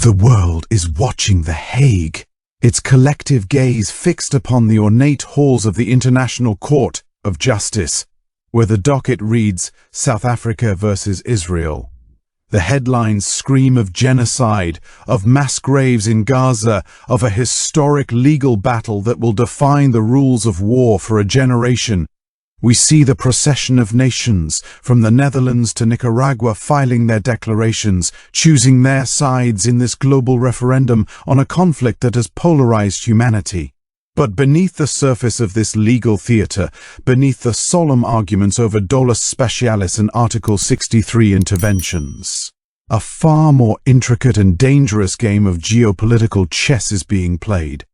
The world is watching The Hague, its collective gaze fixed upon the ornate halls of the International Court of Justice, where the docket reads South Africa versus Israel. The headlines scream of genocide, of mass graves in Gaza, of a historic legal battle that will define the rules of war for a generation. We see the procession of nations, from the Netherlands to Nicaragua, filing their declarations, choosing their sides in this global referendum on a conflict that has polarized humanity. But beneath the surface of this legal theater, beneath the solemn arguments over Dolus Specialis and Article 63 interventions, a far more intricate and dangerous game of geopolitical chess is being played.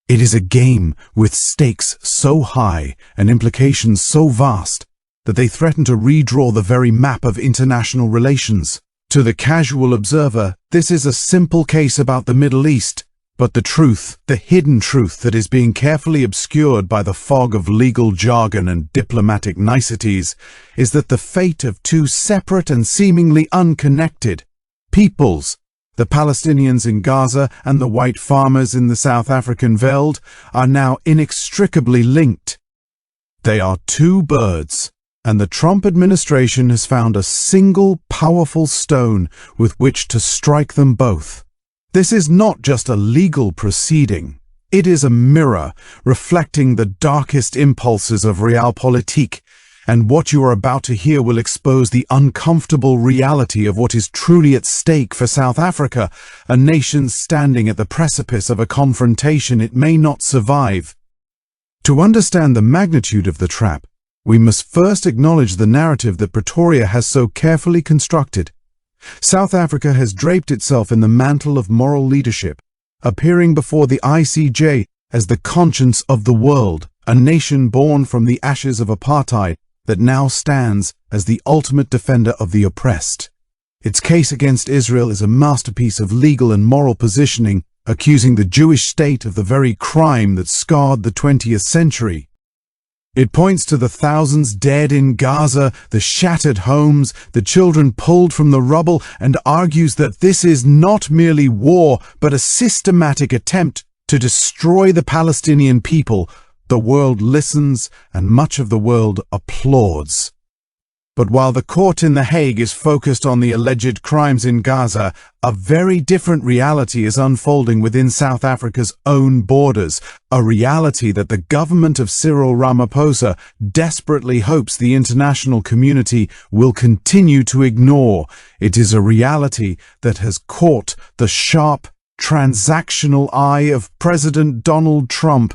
It is a game with stakes so high and implications so vast that they threaten to redraw the very map of international relations. To the casual observer, this is a simple case about the Middle East, but the truth, the hidden truth that is being carefully obscured by the fog of legal jargon and diplomatic niceties, is that the fate of two separate and seemingly unconnected peoples, the Palestinians in Gaza and the white farmers in the South African Veld, are now inextricably linked. They are two birds, and the Trump administration has found a single powerful stone with which to strike them both. This is not just a legal proceeding. It is a mirror reflecting the darkest impulses of realpolitik, and what you are about to hear will expose the uncomfortable reality of what is truly at stake for South Africa, a nation standing at the precipice of a confrontation it may not survive. To understand the magnitude of the trap, we must first acknowledge the narrative that Pretoria has so carefully constructed. South Africa has draped itself in the mantle of moral leadership, appearing before the ICJ as the conscience of the world, a nation born from the ashes of apartheid that now stands as the ultimate defender of the oppressed. Its case against Israel is a masterpiece of legal and moral positioning, accusing the Jewish state of the very crime that scarred the 20th century. It points to the thousands dead in Gaza, the shattered homes, the children pulled from the rubble, and argues that this is not merely war, but a systematic attempt to destroy the Palestinian people. The world listens, and much of the world applauds. But while the court in The Hague is focused on the alleged crimes in Gaza, a very different reality is unfolding within South Africa's own borders, a reality that the government of Cyril Ramaphosa desperately hopes the international community will continue to ignore. It is a reality that has caught the sharp, transactional eye of President Donald Trump.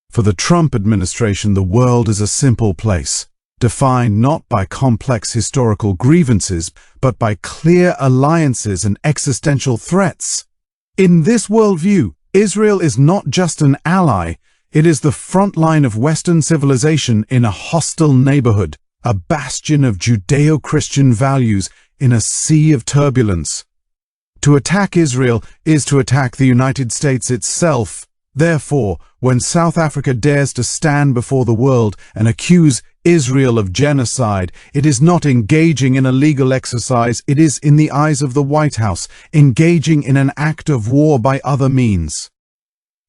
For the Trump administration, the world is a simple place, defined not by complex historical grievances, but by clear alliances and existential threats. In this worldview, Israel is not just an ally, it is the front line of Western civilization in a hostile neighborhood, a bastion of Judeo-Christian values in a sea of turbulence. To attack Israel is to attack the United States itself. Therefore, when South Africa dares to stand before the world and accuse Israel of genocide, it is not engaging in a legal exercise, it is, in the eyes of the White House, engaging in an act of war by other means.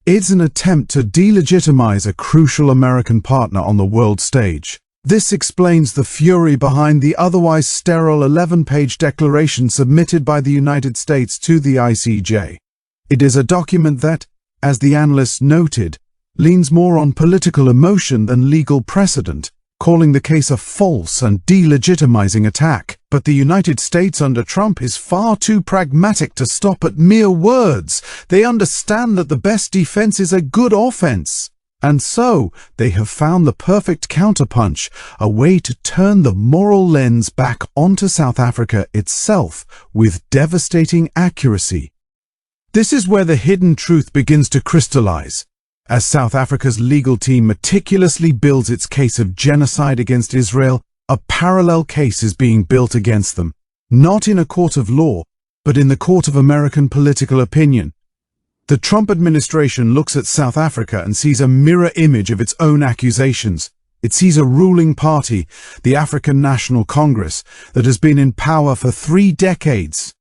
It's an attempt to delegitimize a crucial American partner on the world stage. This explains the fury behind the otherwise sterile 11-page declaration submitted by the United States to the ICJ. It is a document that, as the analysts noted, leans more on political emotion than legal precedent, calling the case a false and delegitimizing attack. But the United States under Trump is far too pragmatic to stop at mere words. They understand that the best defense is a good offense. And so, they have found the perfect counterpunch, a way to turn the moral lens back onto South Africa itself with devastating accuracy. This is where the hidden truth begins to crystallize. As South Africa's legal team meticulously builds its case of genocide against Israel, a parallel case is being built against them, not in a court of law, but in the court of American political opinion. The Trump administration looks at South Africa and sees a mirror image of its own accusations. It sees a ruling party, the African National Congress, that has been in power for 3 decades.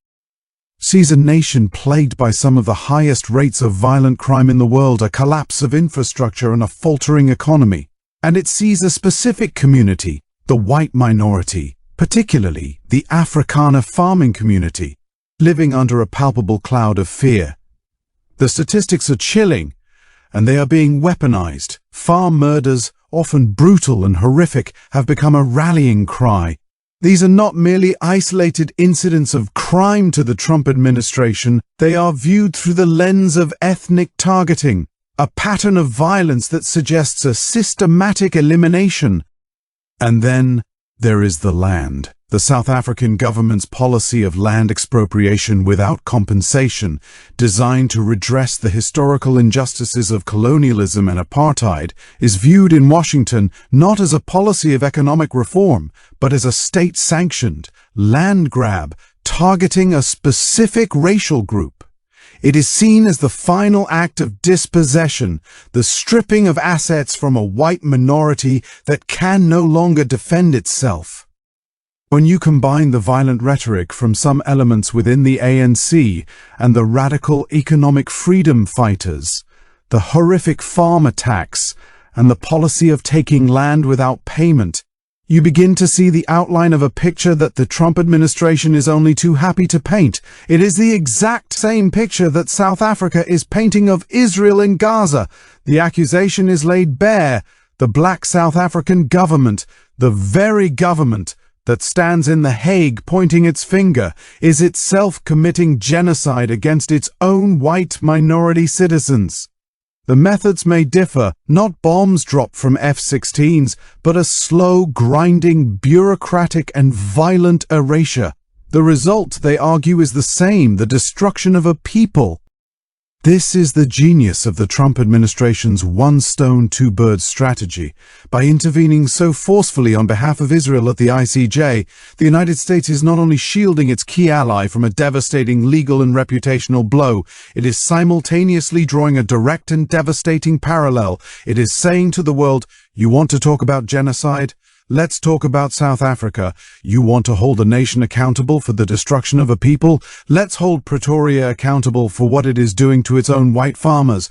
sees a nation plagued by some of the highest rates of violent crime in the world, a collapse of infrastructure and a faltering economy. And it sees a specific community, the white minority, particularly the Afrikaner farming community, living under a palpable cloud of fear. The statistics are chilling, and they are being weaponized. Farm murders, often brutal and horrific, have become a rallying cry. These are not merely isolated incidents of crime to the Trump administration, they are viewed through the lens of ethnic targeting, a pattern of violence that suggests a systematic elimination. And then there is the land. The South African government's policy of land expropriation without compensation, designed to redress the historical injustices of colonialism and apartheid, is viewed in Washington not as a policy of economic reform, but as a state-sanctioned land grab targeting a specific racial group. It is seen as the final act of dispossession, the stripping of assets from a white minority that can no longer defend itself. When you combine the violent rhetoric from some elements within the ANC and the radical economic freedom fighters, the horrific farm attacks, and the policy of taking land without payment, you begin to see the outline of a picture that the Trump administration is only too happy to paint. It is the exact same picture that South Africa is painting of Israel in Gaza. The accusation is laid bare. The black South African government, the very government that stands in The Hague pointing its finger, is itself committing genocide against its own white minority citizens. The methods may differ, not bombs dropped from F-16s, but a slow, grinding, bureaucratic and violent erasure. The result, they argue, is the same, the destruction of a people. This is the genius of the Trump administration's one-stone, two-birds strategy. By intervening so forcefully on behalf of Israel at the ICJ, the United States is not only shielding its key ally from a devastating legal and reputational blow, it is simultaneously drawing a direct and devastating parallel. It is saying to the world, you want to talk about genocide? Let's talk about South Africa. You want to hold a nation accountable for the destruction of a people? Let's hold Pretoria accountable for what it is doing to its own white farmers.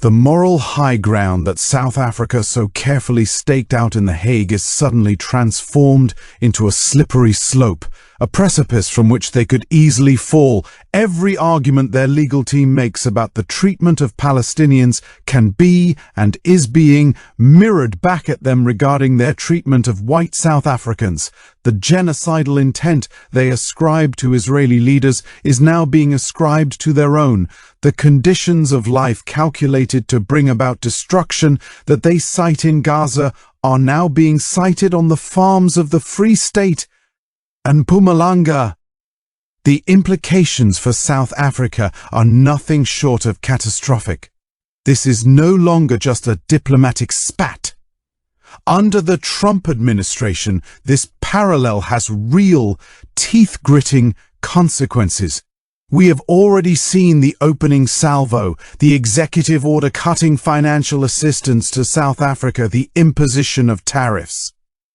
The moral high ground that South Africa so carefully staked out in The Hague is suddenly transformed into a slippery slope, a precipice from which they could easily fall. Every argument their legal team makes about the treatment of Palestinians can be and is being mirrored back at them regarding their treatment of white South Africans. The genocidal intent they ascribe to Israeli leaders is now being ascribed to their own. The conditions of life calculated to bring about destruction that they cite in Gaza are now being cited on the farms of the Free State and Mpumalanga. The implications for South Africa are nothing short of catastrophic. This is no longer just a diplomatic spat. Under the Trump administration, this parallel has real, teeth-gritting consequences. We have already seen the opening salvo, the executive order cutting financial assistance to South Africa, the imposition of tariffs.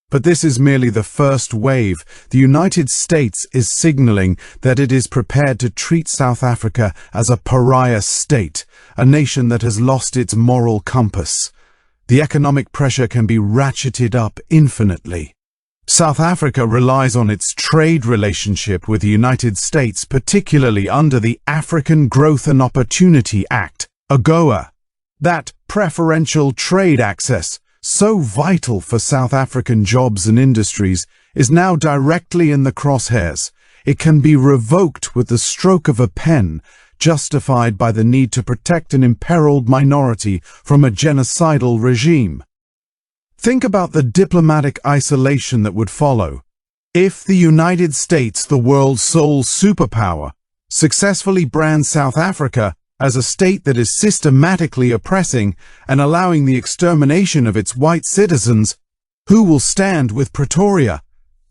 But this is merely the first wave. The United States is signaling that it is prepared to treat South Africa as a pariah state, a nation that has lost its moral compass. The economic pressure can be ratcheted up infinitely. South Africa relies on its trade relationship with the United States, particularly under the African Growth and Opportunity Act, AGOA. That preferential trade access, so vital for South African jobs and industries, is now directly in the crosshairs. It can be revoked with the stroke of a pen, justified by the need to protect an imperiled minority from a genocidal regime. Think about the diplomatic isolation that would follow. If the United States, the world's sole superpower, successfully brands South Africa as a state that is systematically oppressing and allowing the extermination of its white citizens, who will stand with Pretoria?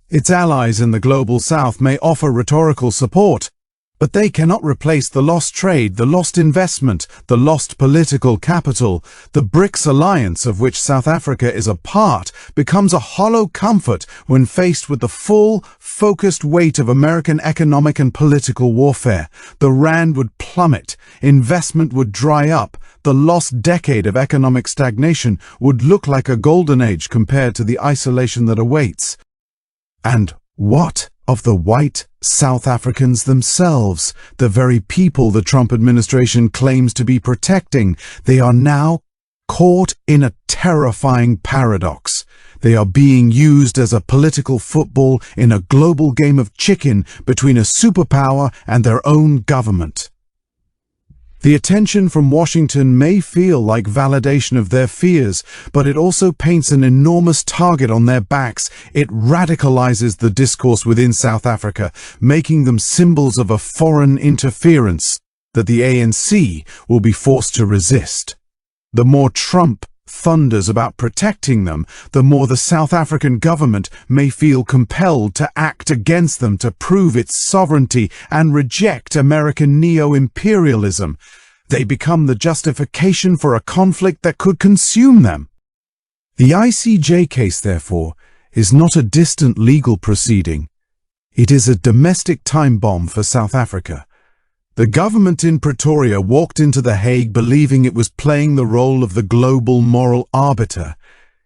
Its allies in the global south may offer rhetorical support, But they cannot replace the lost trade, the lost investment, the lost political capital. The BRICS alliance, of which South Africa is a part, becomes a hollow comfort when faced with the full, focused weight of American economic and political warfare. The rand would plummet, investment would dry up, the lost decade of economic stagnation would look like a golden age compared to the isolation that awaits. And what of the white South Africans themselves, the very people the Trump administration claims to be protecting? They are now caught in a terrifying paradox. They are being used as a political football in a global game of chicken between a superpower and their own government. The attention from Washington may feel like validation of their fears, but it also paints an enormous target on their backs. It radicalizes the discourse within South Africa, making them symbols of a foreign interference that the ANC will be forced to resist. The more Trump thunders about protecting them, the more the South African government may feel compelled to act against them to prove its sovereignty and reject American neo-imperialism. They become the justification for a conflict that could consume them. The ICJ case, therefore, is not a distant legal proceeding. It is a domestic time bomb for South Africa. The government in Pretoria walked into The Hague believing it was playing the role of the global moral arbiter.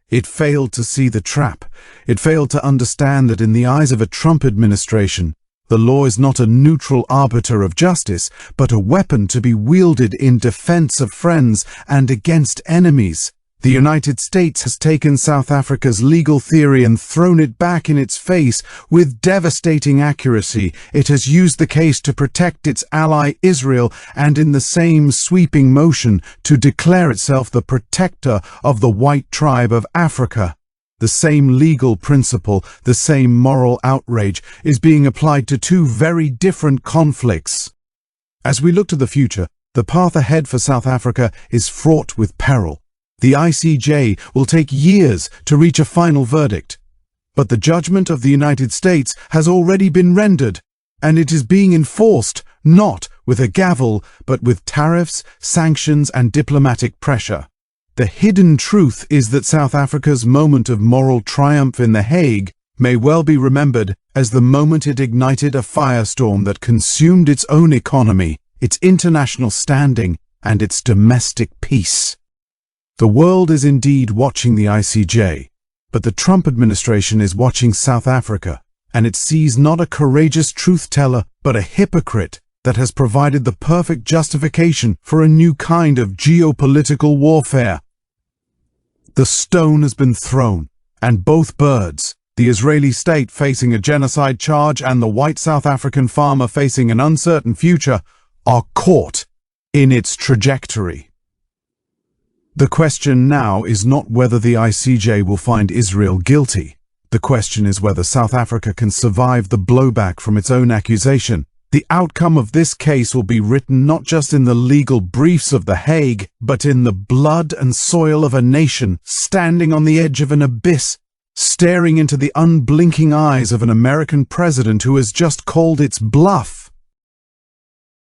It failed to see the trap. It failed to understand that in the eyes of a Trump administration, the law is not a neutral arbiter of justice, but a weapon to be wielded in defense of friends and against enemies. The United States has taken South Africa's legal theory and thrown it back in its face with devastating accuracy. It has used the case to protect its ally Israel and in the same sweeping motion to declare itself the protector of the white tribe of Africa. The same legal principle, the same moral outrage, is being applied to two very different conflicts. As we look to the future, the path ahead for South Africa is fraught with peril. The ICJ will take years to reach a final verdict. But the judgment of the United States has already been rendered, and it is being enforced not with a gavel, but with tariffs, sanctions, and diplomatic pressure. The hidden truth is that South Africa's moment of moral triumph in The Hague may well be remembered as the moment it ignited a firestorm that consumed its own economy, its international standing, and its domestic peace. The world is indeed watching the ICJ, but the Trump administration is watching South Africa, and it sees not a courageous truth-teller, but a hypocrite that has provided the perfect justification for a new kind of geopolitical warfare. The stone has been thrown, and both birds, the Israeli state facing a genocide charge and the white South African farmer facing an uncertain future, are caught in its trajectory. The question now is not whether the ICJ will find Israel guilty. The question is whether South Africa can survive the blowback from its own accusation. The outcome of this case will be written not just in the legal briefs of The Hague, but in the blood and soil of a nation standing on the edge of an abyss, staring into the unblinking eyes of an American president who has just called its bluff.